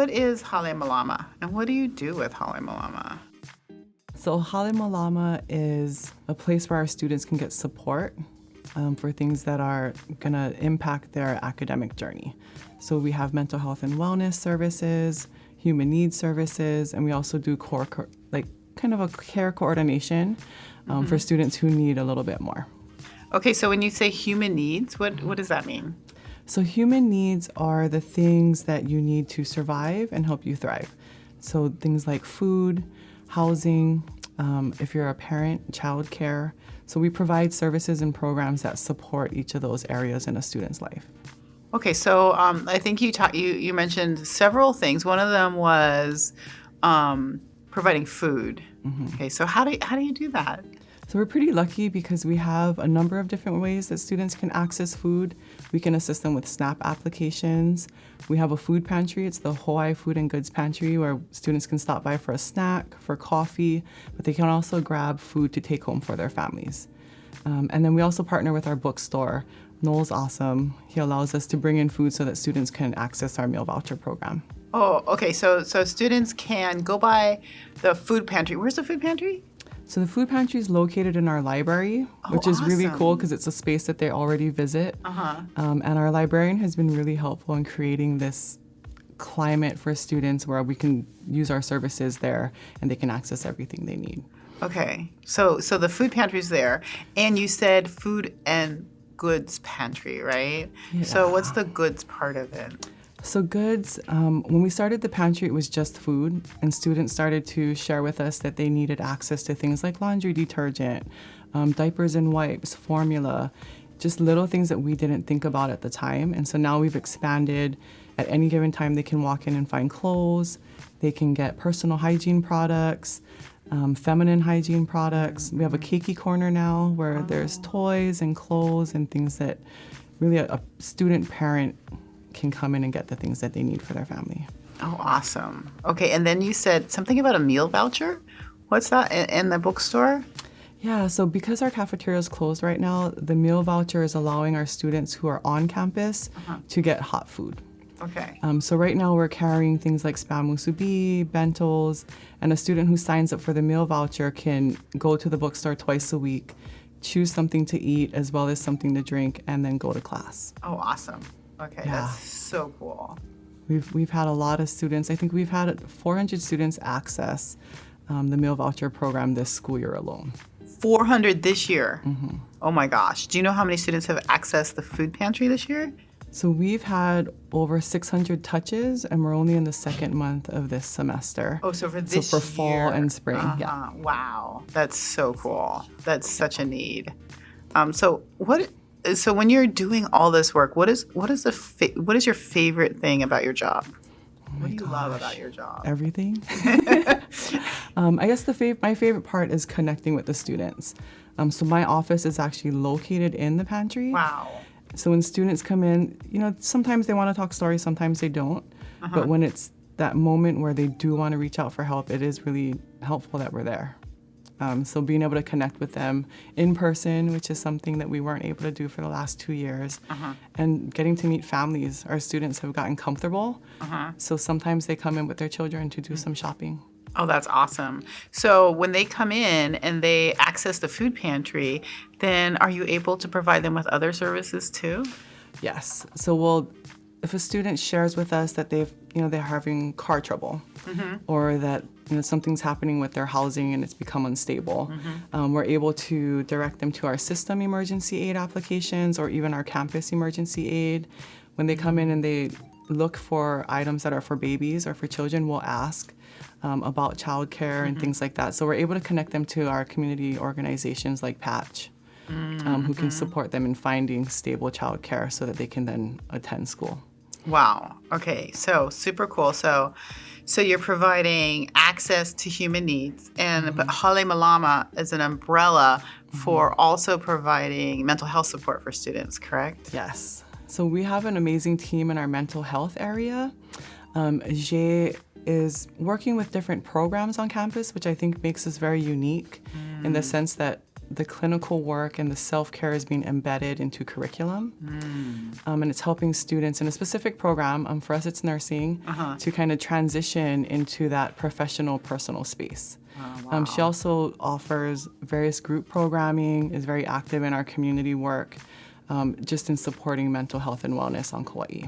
what is Hale Malama, and what do you do with Hale Malama? So Hale Malama is a place where our students can get support for things that are going to impact their academic journey. So we have mental health and wellness services, human needs services, and we also do kind of a care coordination for students who need a little bit more. Okay, so when you say human needs, what does that mean? So human needs are the things that you need to survive and help you thrive. So things like food, housing, if you're a parent, childcare. So we provide services and programs that support each of those areas in a student's life. Okay, so I think you mentioned several things. One of them was providing food. Okay, so how do you do that? So we're pretty lucky because we have a number of different ways that students can access food. We can assist them with SNAP applications. We have a food pantry. It's the Kauai Food and Goods Pantry where students can stop by for a snack, for coffee, but they can also grab food to take home for their families. And then we also partner with our bookstore. Noel's awesome. He allows us to bring in food so that students can access our meal voucher program. Oh, okay, so students can go by the food pantry. Where's the food pantry? So the food pantry is located in our library, which is really awesome. cool because it's a space that they already visit. And our librarian has been really helpful in creating this climate for students where we can use our services there and they can access everything they need. Okay, so the food pantry's there, and you said food and goods pantry, right? Yeah. So what's the goods part of it? So goods, when we started the pantry, it was just food, and students started to share with us that they needed access to things like laundry detergent, diapers and wipes, formula, just little things that we didn't think about at the time. And so now we've expanded. At any given time, they can walk in and find clothes. They can get personal hygiene products, feminine hygiene products. We have a keiki corner now where there's toys and clothes and things that really a student parent can come in and get the things that they need for their family. Oh, awesome. Okay, and then you said something about a meal voucher. What's that in the bookstore? Yeah, so because our cafeteria is closed right now, the meal voucher is allowing our students who are on campus to get hot food. Okay. So right now we're carrying things like spam musubi, bentos, and a student who signs up for the meal voucher can go to the bookstore twice a week, choose something to eat as well as something to drink, and then go to class. Oh, awesome. Okay, Yeah. that's so cool. We've had a lot of students. I think we've had 400 students access the meal voucher program this school year alone. 400 this year. Oh my gosh. Do you know how many students have accessed the food pantry this year? So we've had over 600 touches, and we're only in the second month of this semester. Oh, so for this So for fall year. and spring, yeah. Wow, that's so cool. That's such a need. So when you're doing all this work, what is your favorite thing about your job? What do you love about your job? Everything. I guess my favorite part is connecting with the students. So my office is actually located in the pantry. Wow. So when students come in, sometimes they want to talk stories, sometimes they don't. But when it's that moment where they do want to reach out for help, it is really helpful that we're there. So being able to connect with them in person, which is something that we weren't able to do for the last 2 years, and getting to meet families. Our students have gotten comfortable, so sometimes they come in with their children to do some shopping. Oh, that's awesome. So when they come in and they access the food pantry, then are you able to provide them with other services too? Yes. So if a student shares with us that they're having car trouble, or that something's happening with their housing and it's become unstable, we're able to direct them to our system emergency aid applications or even our campus emergency aid. When they come in and they look for items that are for babies or for children, we'll ask about childcare and things like that. So we're able to connect them to our community organizations like Patch, who can support them in finding stable childcare so that they can then attend school. Wow. Okay. So super cool. So you're providing access to human needs, but Hale Malama is an umbrella for also providing mental health support for students, correct? Yes. So we have an amazing team in our mental health area. Jay is working with different programs on campus, which I think makes us very unique in the sense that the clinical work and the self-care is being embedded into curriculum. And it's helping students in a specific program, for us it's nursing, to kind of transition into that professional, personal space. Wow. She also offers various group programming, is very active in our community work, just in supporting mental health and wellness on Kauai.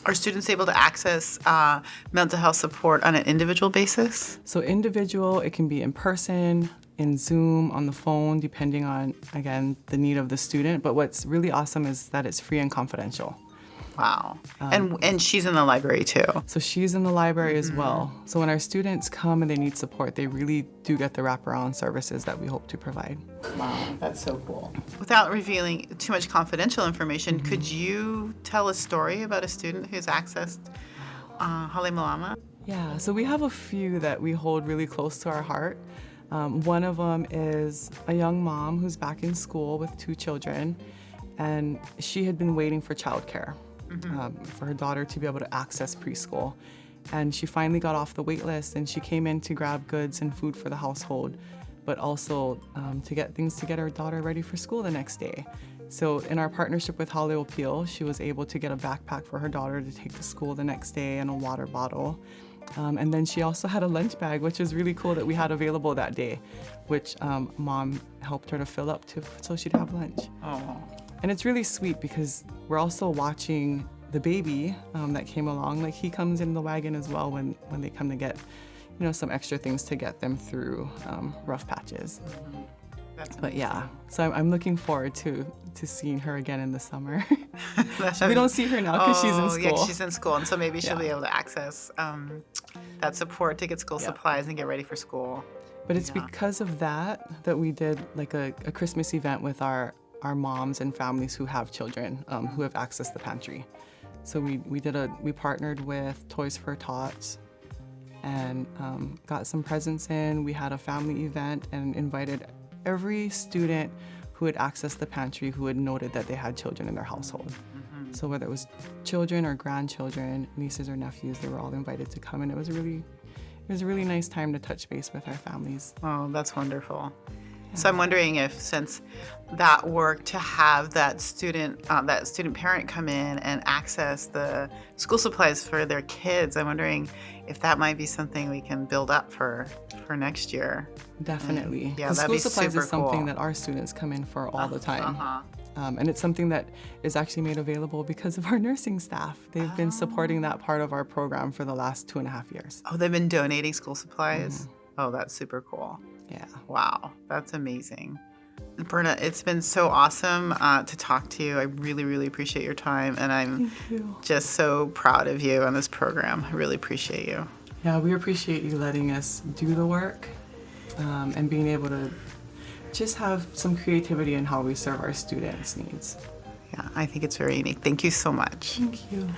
Are students able to access mental health support on an individual basis? So individual, it can be in person, in Zoom, on the phone, depending on, again, the need of the student. But what's really awesome is that it's free and confidential. Wow. And she's in the library too. So she's in the library as well. So when our students come and they need support, they really do get the wraparound services that we hope to provide. Wow, that's so cool. Without revealing too much confidential information, could you tell a story about a student who's accessed Hale Malama? Yeah, so we have a few that we hold really close to our heart. One of them is a young mom who's back in school with 2 children, and she had been waiting for childcare. For her daughter to be able to access preschool. And she finally got off the wait list, and she came in to grab goods and food for the household, but also to get things to get her daughter ready for school the next day. So in our partnership with Hale Appeal, she was able to get a backpack for her daughter to take to school the next day and a water bottle. And then she also had a lunch bag, which was really cool that we had available that day, which mom helped her to fill up so she'd have lunch. Oh. And it's really sweet because we're also watching the baby that came along. Like, he comes in the wagon as well when they come to get, some extra things to get them through rough patches. But yeah, so I'm looking forward to seeing her again in the summer. We don't see her now because she's in school. Yeah, she's in school, and so maybe she'll be able to access that support to get school supplies and get ready for school. But it's because of that we did like a Christmas event with our moms and families who have children who have accessed the pantry. So we partnered with Toys for Tots and got some presents in. We had a family event and invited every student who had accessed the pantry who had noted that they had children in their household. So whether it was children or grandchildren, nieces or nephews, they were all invited to come, and it was a really nice time to touch base with our families. Oh, that's wonderful. So I'm wondering if, since that work to have that student parent come in and access the school supplies for their kids, I'm wondering if that might be something we can build up for next year. Definitely. Yeah, the that'd school be supplies super is something cool. that our students come in for all the time. And it's something that is actually made available because of our nursing staff. They've been supporting that part of our program for the last 2.5 years. Oh, they've been donating school supplies? Oh, that's super cool. Yeah. Wow, that's amazing. Berna, it's been so awesome to talk to you. I really, really appreciate your time, and I'm just so proud of you on this program. I really appreciate you. Yeah, we appreciate you letting us do the work and being able to just have some creativity in how we serve our students' needs. Yeah, I think it's very unique. Thank you so much. Thank you.